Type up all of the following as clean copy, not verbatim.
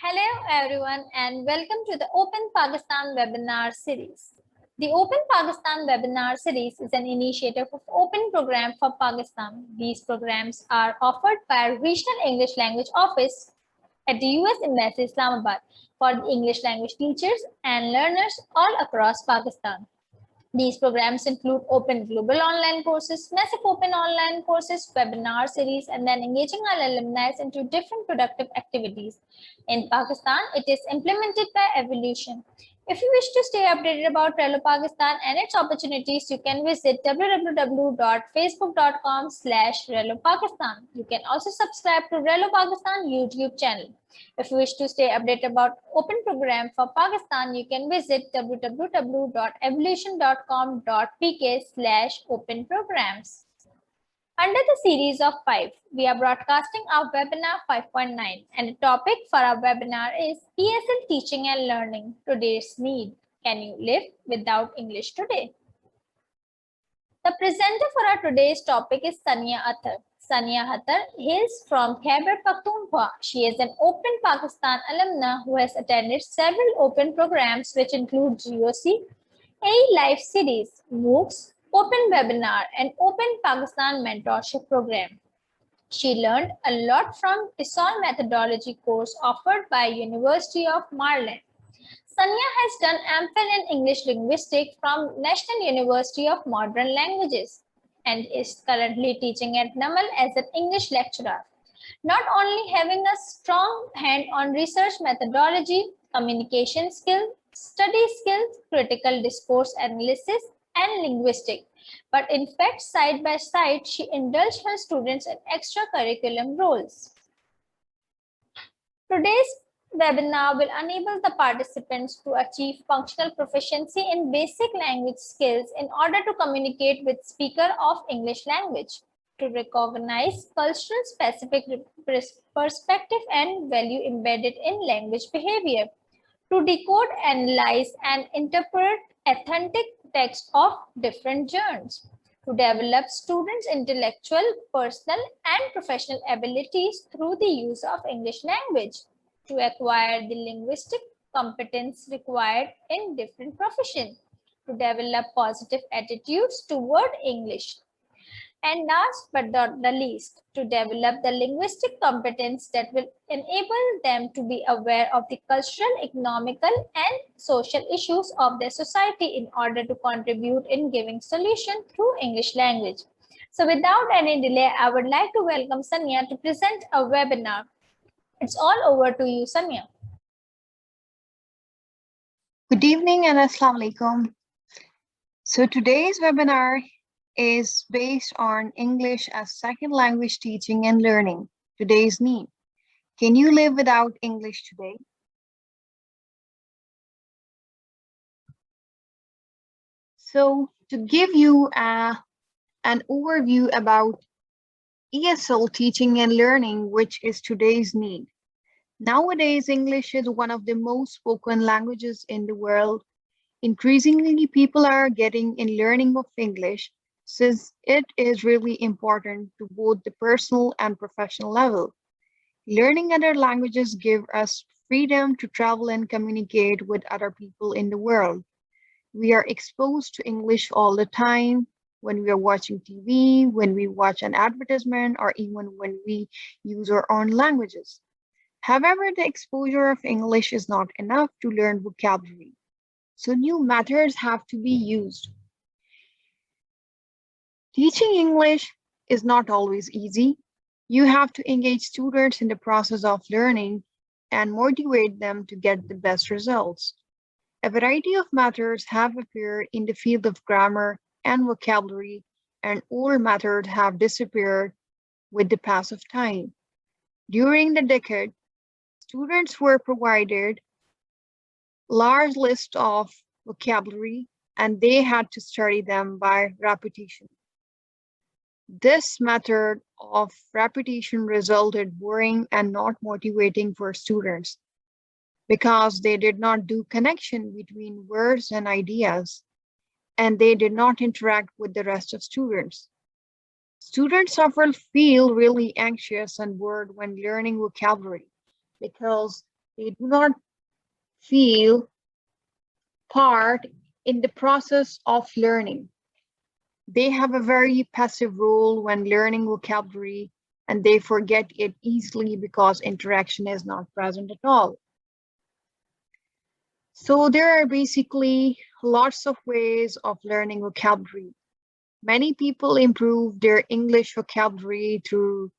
Hello everyone and welcome to the Open Pakistan webinar series. The Open Pakistan webinar series is an initiative of Open Program for Pakistan. These programs are offered by Regional English Language Office at the US Embassy Islamabad for the English language teachers and learners all across Pakistan. These programs include open global online courses, massive open online courses, webinar series, and then engaging our alumni into different productive activities. In Pakistan, it is implemented by Evolution. If you wish to stay updated about Relo Pakistan and its opportunities, you can visit www.facebook.com/Relo Pakistan. You can also subscribe to Relo Pakistan YouTube channel. If you wish to stay updated about Open Program for Pakistan, you can visit www.evolution.com.pk/open programs. Under the series of 5, we are broadcasting our webinar 5.9 and the topic for our webinar is ESL Teaching and Learning, Today's Need. Can you live without English today? The presenter for our today's topic is Sania Athar. Sania Athar hails from Khyber Pakhtunkhwa. She is an Open Pakistan alumna who has attended several open programs which include GOC, AE Live Series, MOOCs, Open Webinar, and Open Pakistan Mentorship Program. She learned a lot from ESL methodology course offered by University of Maryland. Sania has done MPhil in English Linguistics from National University of Modern Languages and is currently teaching at NAMAL as an English lecturer. Not only having a strong hand on research methodology, communication skills, study skills, critical discourse analysis, and linguistics, but in fact, side by side, she indulged her students in extracurriculum roles. Today's webinar will enable the participants to achieve functional proficiency in basic language skills in order to communicate with speaker of English language, to recognize cultural specific perspective and value embedded in language behavior, to decode, analyze, and interpret authentic text of different genres, to develop students' intellectual, personal, and professional abilities through the use of English language, to acquire the linguistic competence required in different professions, to develop positive attitudes toward English, and last but not the least, to develop the linguistic competence that will enable them to be aware of the cultural, economical, and social issues of their society in order to contribute in giving solution through English language. So without any delay, I would like to welcome Sania to present a webinar. It's all over to you, Sania. Good evening and Assalamu alaikum. So today's webinar is based on English as second language teaching and learning, today's need. Can you live without English today? So to give you an overview about ESL teaching and learning, which is today's need. Nowadays, English is one of the most spoken languages in the world. Increasingly, people are getting in learning of English since it is really important to both the personal and professional level. Learning other languages give us freedom to travel and communicate with other people in the world. We are exposed to English all the time when we are watching TV, when we watch an advertisement, or even when we use our own languages. However, the exposure of English is not enough to learn vocabulary. So new methods have to be used. Teaching English is not always easy. You have to engage students in the process of learning and motivate them to get the best results. A variety of methods have appeared in the field of grammar and vocabulary, and old methods have disappeared with the pass of time. During the decade, students were provided large list of vocabulary and they had to study them by repetition. This method of repetition resulted boring and not motivating for students because they did not do connection between words and ideas, and they did not interact with the rest of students. Students often feel really anxious and bored when learning vocabulary because They do not feel part in the process of learning. They have a very passive role when learning vocabulary, and they forget it easily because interaction is not present at all. So there are basically lots of ways of learning vocabulary. Many people improve their English vocabulary through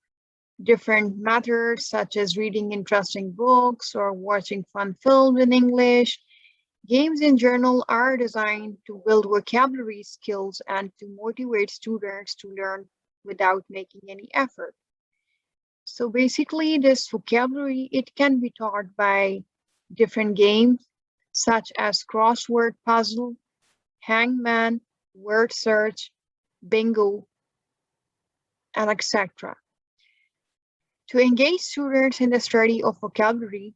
different methods, such as reading interesting books or watching fun films in English. Games in journal are designed to build vocabulary skills and to motivate students to learn without making any effort. So basically, this vocabulary, it can be taught by different games such as crossword puzzle, hangman, word search, bingo, and etc. To engage students in the study of vocabulary,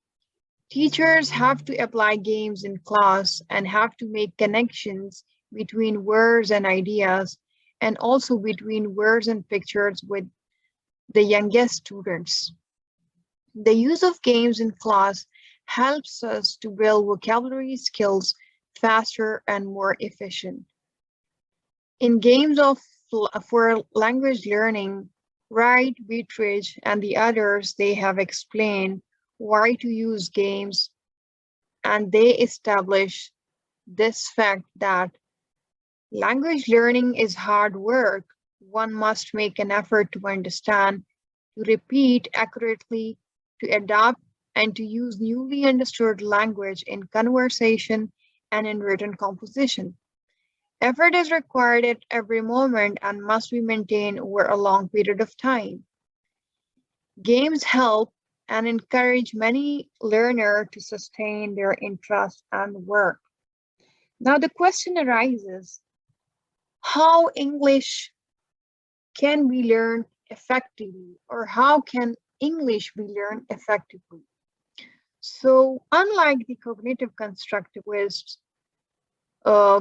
teachers have to apply games in class and have to make connections between words and ideas, and also between words and pictures with the youngest students. The use of games in class helps us to build vocabulary skills faster and more efficient. In games for language learning, Wright, Beatrice, and the others, they have explained why to use games, and they establish this fact that language learning is hard work. One must make an effort to understand, to repeat accurately, to adapt, and to use newly understood language in conversation and in written composition. Effort is required at every moment and must be maintained over a long period of time. Games help and encourage many learners to sustain their interest and work. Now the question arises, how English can be learned effectively, or how can English be learned effectively? So unlike the cognitive constructivists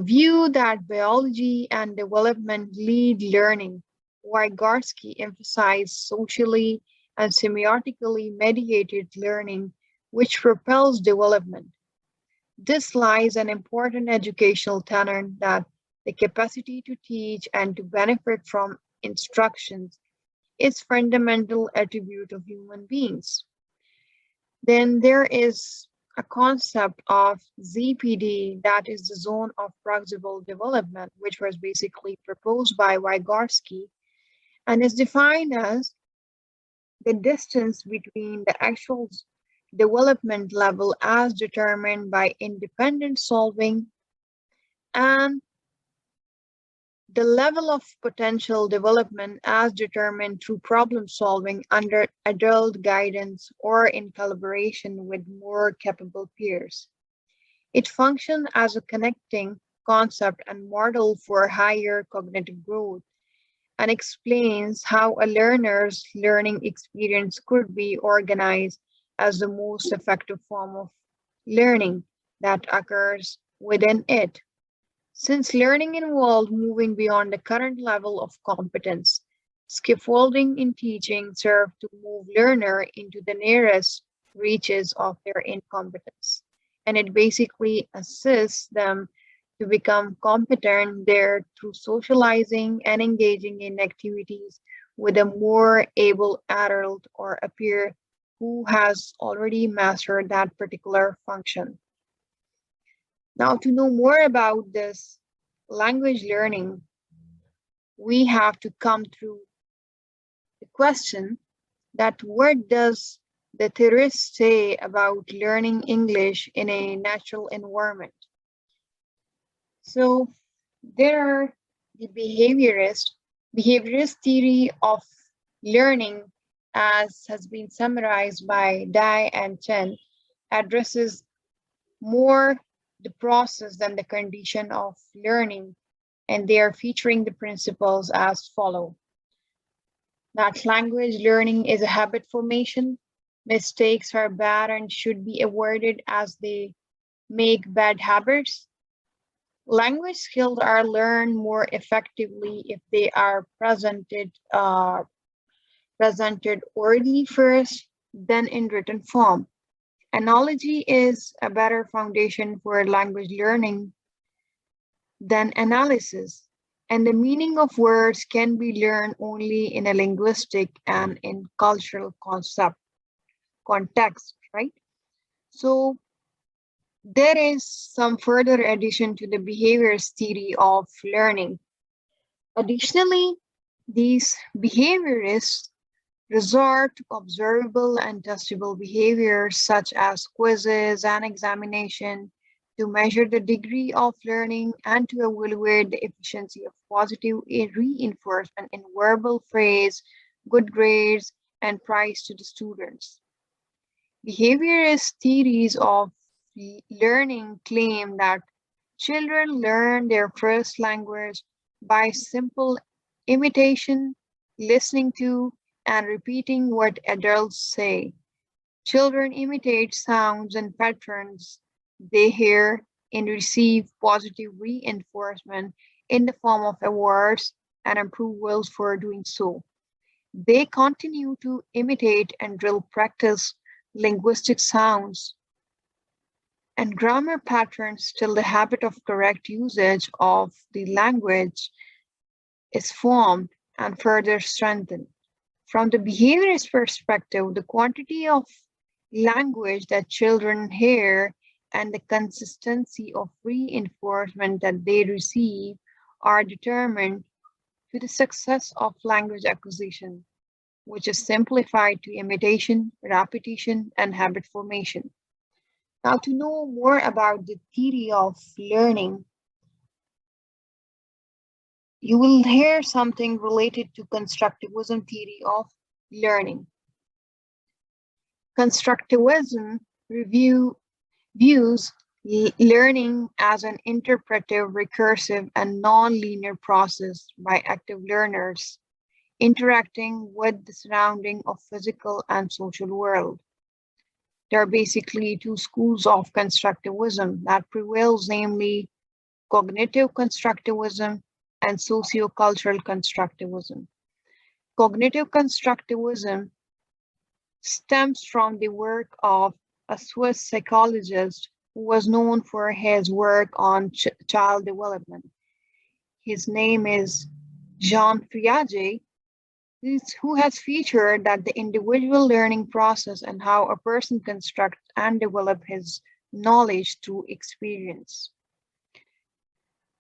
view that biology and development lead learning, Vygotsky emphasized socially and semiotically mediated learning, which propels development. This lies an important educational tenet that the capacity to teach and to benefit from instructions is fundamental attribute of human beings. Then there is a concept of ZPD, that is the zone of proximal development, which was basically proposed by Vygotsky and is defined as the distance between the actual development level as determined by independent solving and the level of potential development as determined through problem solving under adult guidance or in collaboration with more capable peers. It functions as a connecting concept and model for higher cognitive growth and explains how a learner's learning experience could be organized as the most effective form of learning that occurs within it. Since learning involved moving beyond the current level of competence, scaffolding in teaching serve to move learner into the nearest reaches of their incompetence. And it basically assists them to become competent there through socializing and engaging in activities with a more able adult or a peer who has already mastered that particular function. Now, to know more about this language learning, we have to come through the question that what does the theorist say about learning English in a natural environment? So there are the behaviorist theory of learning, as has been summarized by Dai and Chen, addresses more the process than the condition of learning, and they are featuring the principles as follow. That language learning is a habit formation. Mistakes are bad and should be avoided as they make bad habits. Language skills are learned more effectively if they are presented orally first, then in written form. Analogy is a better foundation for language learning than analysis, and the meaning of words can be learned only in a linguistic and in cultural context, right? So there is some further addition to the behaviors theory of learning. Additionally, these behaviorists resort to observable and testable behaviors such as quizzes and examination to measure the degree of learning and to evaluate the efficiency of positive reinforcement in verbal phrase, good grades, and praise to the students. Behaviorist theories of learning claim that children learn their first language by simple imitation, listening to, and repeating what adults say. Children imitate sounds and patterns they hear and receive positive reinforcement in the form of awards and approvals for doing so. They continue to imitate and drill practice linguistic sounds and grammar patterns till the habit of correct usage of the language is formed and further strengthened. From the behaviorist perspective, the quantity of language that children hear and the consistency of reinforcement that they receive are determined to the success of language acquisition, which is simplified to imitation, repetition, and habit formation. Now, to know more about the theory of learning, you will hear something related to constructivism theory of learning. Constructivism views learning as an interpretive, recursive, and non-linear process by active learners interacting with the surrounding of physical and social world. There are basically two schools of constructivism that prevails, namely cognitive constructivism and sociocultural constructivism. Cognitive constructivism stems from the work of a Swiss psychologist who was known for his work on child development. His name is Jean Piaget, who has featured that the individual learning process and how a person constructs and develops his knowledge through experience.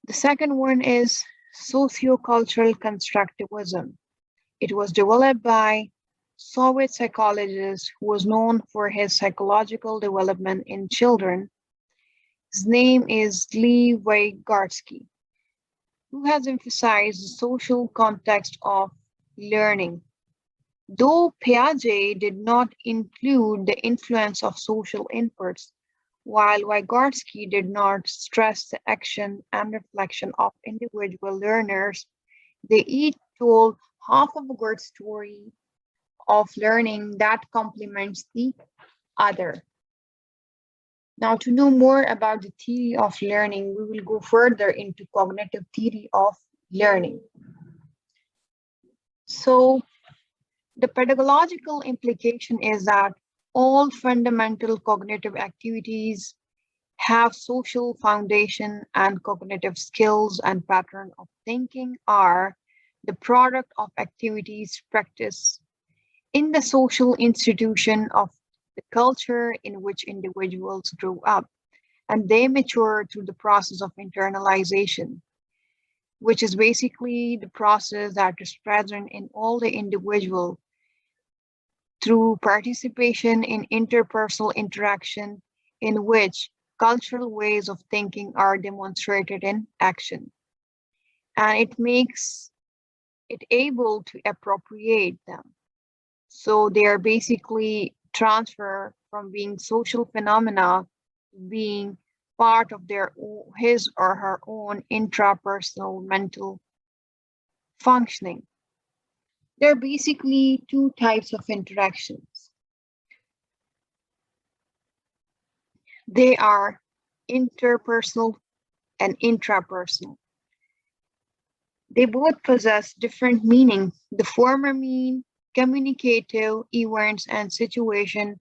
The second one is sociocultural constructivism. It was developed by Soviet psychologist who was known for his psychological development in children. His name is Lev Vygotsky, who has emphasized the social context of learning. Though Piaget did not include the influence of social inputs, while Vygotsky did not stress the action and reflection of individual learners, they each told half of a good story of learning that complements the other. Now, to know more about the theory of learning, we will go further into cognitive theory of learning. So, the pedagogical implication is that all fundamental cognitive activities have social foundation, and cognitive skills and pattern of thinking are the product of activities practiced in the social institution of the culture in which individuals grew up, and they mature through the process of internalization, which is basically the process that is present in all the individual through participation in interpersonal interaction in which cultural ways of thinking are demonstrated in action. And it makes it able to appropriate them. So they are basically transfer from being social phenomena to being part of his or her own intrapersonal mental functioning. There are basically two types of interactions. They are interpersonal and intrapersonal. They both possess different meaning. The former mean communicative events and situations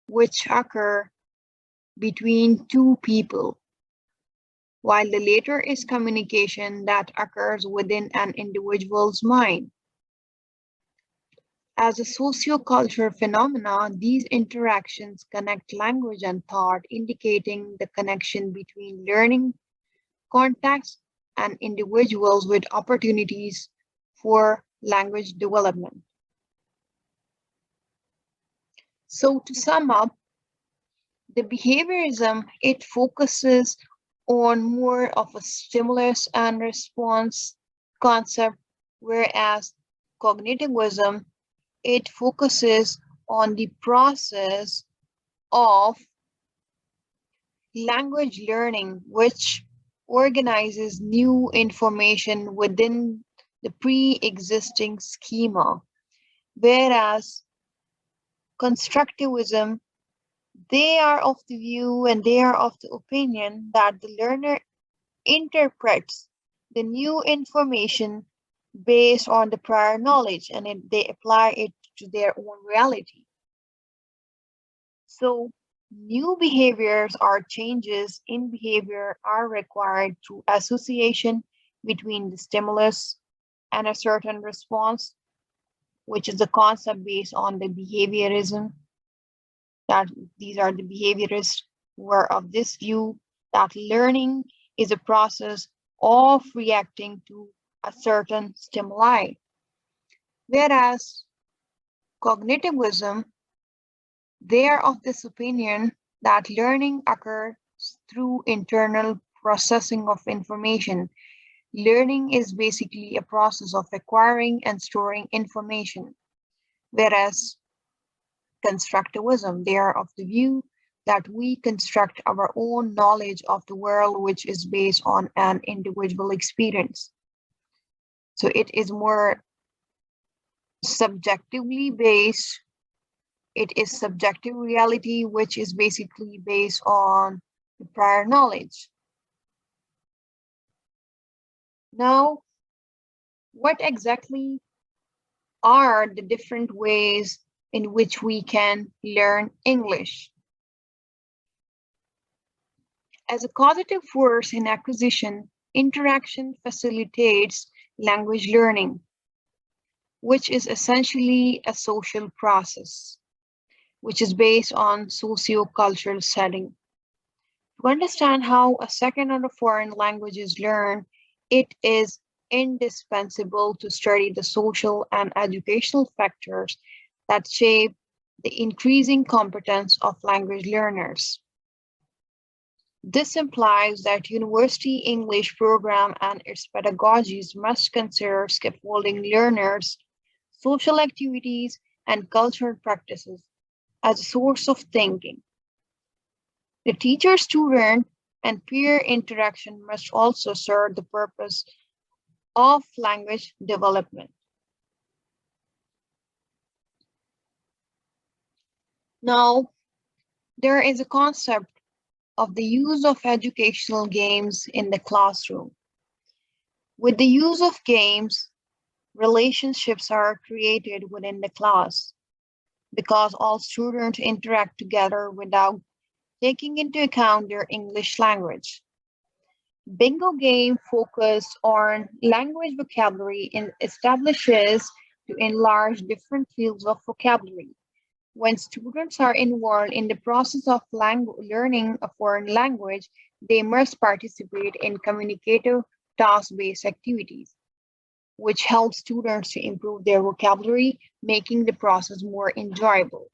which occur between two people, while the latter is communication that occurs within an individual's mind. As a sociocultural phenomenon, these interactions connect language and thought, indicating the connection between learning contexts and individuals with opportunities for language development. So to sum up, the behaviorism, it focuses on more of a stimulus and response concept, whereas cognitivism, it focuses on the process of language learning, which organizes new information within the pre-existing schema, whereas constructivism, they are of the view and they are of the opinion that the learner interprets the new information based on the prior knowledge and they apply it to their own reality. So new behaviors or changes in behavior are required through association between the stimulus and a certain response, which is a concept based on the behaviorism, that these are the behaviorists who are of this view that learning is a process of reacting to a certain stimuli. Whereas cognitivism, they are of this opinion that learning occurs through internal processing of information. Learning is basically a process of acquiring and storing information. Whereas constructivism, they are of the view that we construct our own knowledge of the world, which is based on an individual experience. So it is more subjectively based. It is subjective reality, which is basically based on the prior knowledge. Now, what exactly are the different ways in which we can learn English? As a causative force in acquisition, interaction facilitates language learning, which is essentially a social process, which is based on socio-cultural setting. To understand how a second or a foreign language is learned, it is indispensable to study the social and educational factors that shape the increasing competence of language learners. This implies that university English program and its pedagogies must consider scaffolding learners, social activities, and cultural practices as a source of thinking. The teacher-student and peer interaction must also serve the purpose of language development. Now, there is a concept of the use of educational games in the classroom. With the use of games, relationships are created within the class because all students interact together without taking into account their English language. Bingo game focus on language vocabulary and establishes to enlarge different fields of vocabulary. When students are involved in the process of learning a foreign language, they must participate in communicative task-based activities, which helps students to improve their vocabulary, making the process more enjoyable.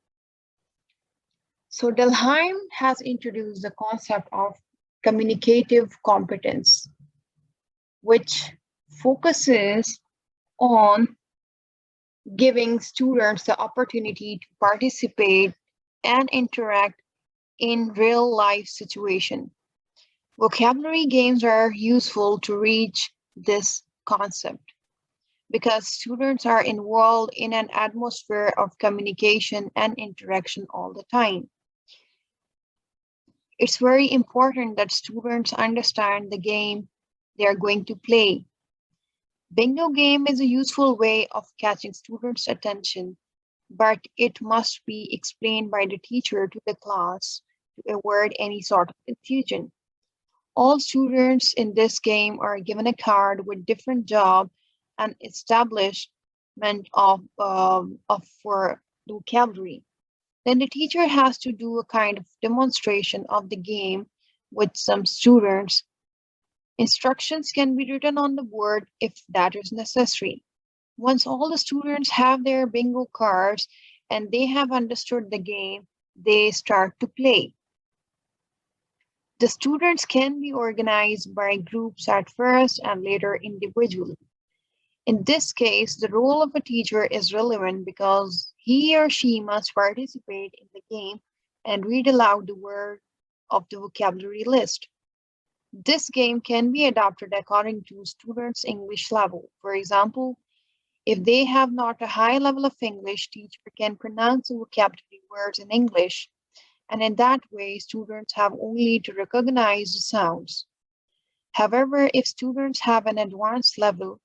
So Delheim has introduced the concept of communicative competence, which focuses on giving students the opportunity to participate and interact in real life situations. Vocabulary games are useful to reach this concept because students are involved in an atmosphere of communication and interaction all the time. It's very important that students understand the game they are going to play. Bingo game is a useful way of catching students' attention, but it must be explained by the teacher to the class to avoid any sort of confusion. All students in this game are given a card with different job and establishment of for the vocabulary. Then the teacher has to do a kind of demonstration of the game with some students. Instructions can be written on the board if that is necessary. Once all the students have their bingo cards and they have understood the game, they start to play. The students can be organized by groups at first and later individually. In this case, the role of a teacher is relevant because he or she must participate in the game and read aloud the word of the vocabulary list. This game can be adapted according to students' English level. For example, if they have not a high level of English, teacher can pronounce the vocabulary words in English, and in that way, students have only to recognize the sounds. However, if students have an advanced level,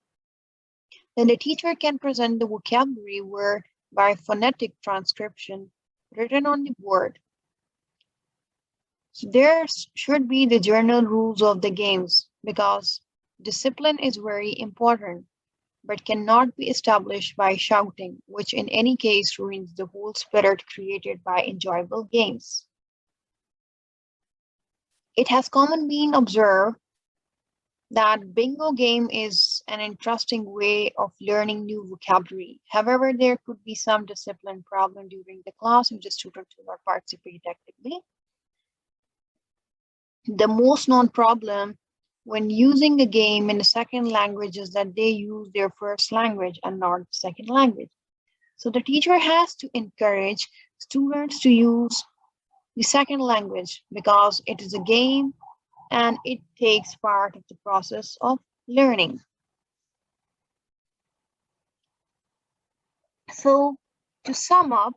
then the teacher can present the vocabulary word by phonetic transcription written on the board. So there should be the general rules of the games because discipline is very important but cannot be established by shouting, which in any case ruins the whole spirit created by enjoyable games. It has commonly been observed that bingo game is an interesting way of learning new vocabulary. However, there could be some discipline problem during the class if the students do not participate actively. The most known problem when using a game in a second language is that they use their first language and not the second language. So the teacher has to encourage students to use the second language because it is a game and it takes part of the process of learning. So to sum up,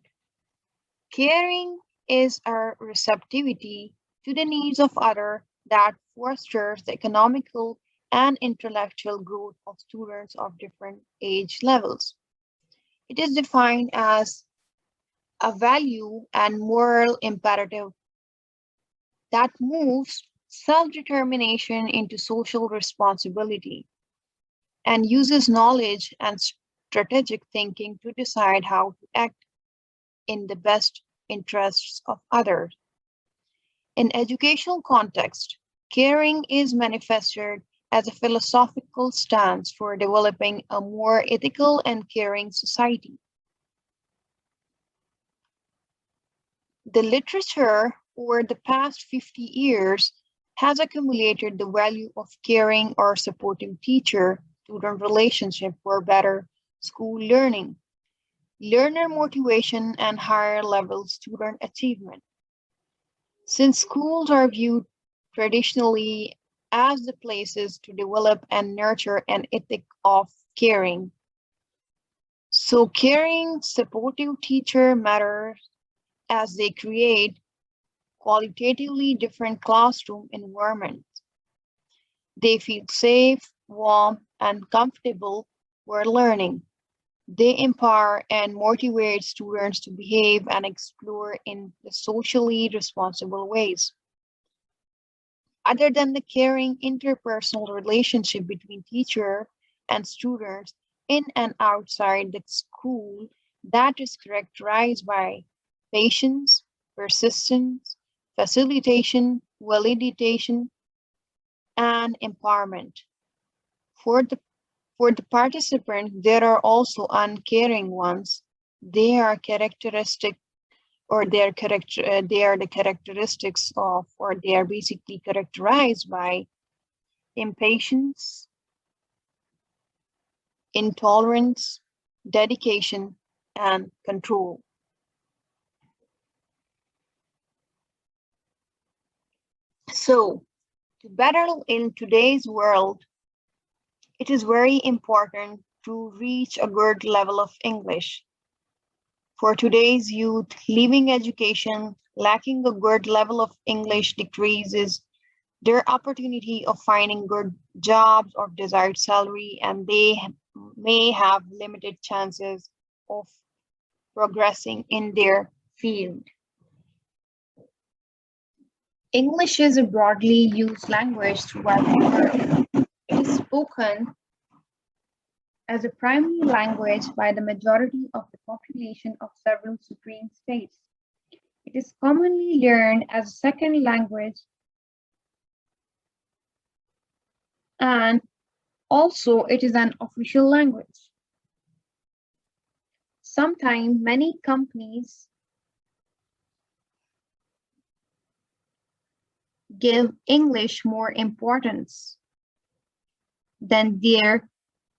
caring is a receptivity to the needs of others that fosters the economical and intellectual growth of students of different age levels. It is defined as a value and moral imperative that moves self-determination into social responsibility and uses knowledge and strategic thinking to decide how to act in the best interests of others. In educational context, caring is manifested as a philosophical stance for developing a more ethical and caring society. The literature over the past 50 years has accumulated the value of caring or supporting teacher-student relationship for better school learning, learner motivation, and higher level student achievement. Since schools are viewed traditionally as the places to develop and nurture an ethic of caring, so caring, supportive teacher matters as they create qualitatively different classroom environments. They feel safe, warm, and comfortable for learning. They empower and motivate students to behave and explore in the socially responsible ways. Other than the caring interpersonal relationship between teacher and students in and outside the school that is characterized by patience, persistence, facilitation, validation, and empowerment. For the For the participant, there are also uncaring ones. They are characteristic, or they are the characteristics of, or they are basically characterized by impatience, intolerance, dedication, and control. So, to battle in today's world, it is very important to reach a good level of English. For today's youth, leaving education lacking a good level of English decreases their opportunity of finding good jobs or desired salary, and they may have limited chances of progressing in their field. English is a broadly used language throughout the world. It is spoken as a primary language by the majority of the population of several supreme states. It is commonly learned as a second language and also it is an official language. Sometimes many companies give English more importance than their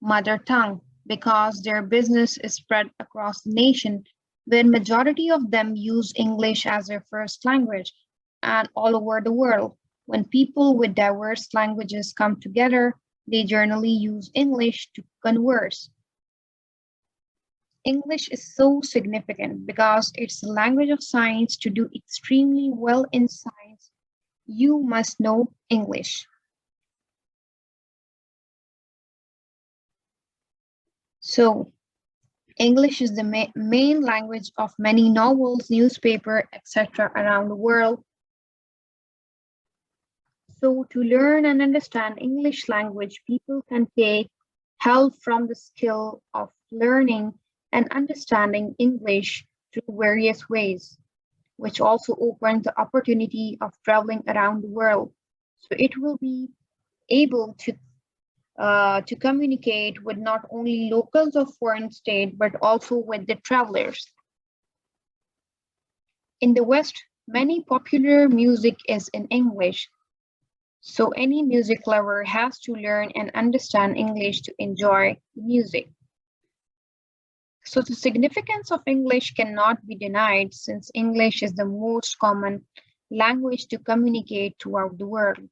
mother tongue because their business is spread across the nation where majority of them use English as their first language and all over the world. When people with diverse languages come together, they generally use English to converse. English is so significant because it's the language of science. To do extremely well in science, you must know English. So, English is the main language of many novels, newspaper, etc. around the world. So to learn and understand English language, people can take help from the skill of learning and understanding English through various ways, which also opens the opportunity of traveling around the world. So it will be able to communicate with not only locals of foreign state, but also with the travelers. In the West, many popular music is in English, so any music lover has to learn and understand English to enjoy music. So the significance of English cannot be denied since English is the most common language to communicate throughout the world.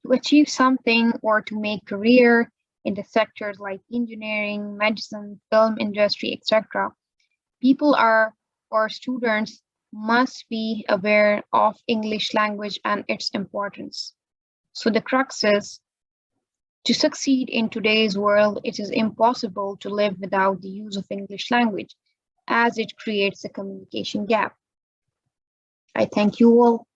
To achieve something or to make career in the sectors like engineering, medicine, film industry, etc., people are or students must be aware of English language and its importance. So the crux is to succeed in today's world, it is impossible to live without the use of English language as it creates a communication gap. I thank you all.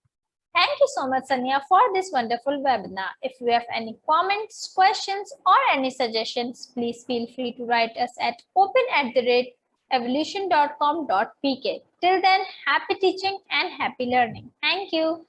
Thank you so much, Sania, for this wonderful webinar. If you have any comments, questions, or any suggestions, please feel free to write us at open@evolution.com.pk. Till then, happy teaching and happy learning. Thank you.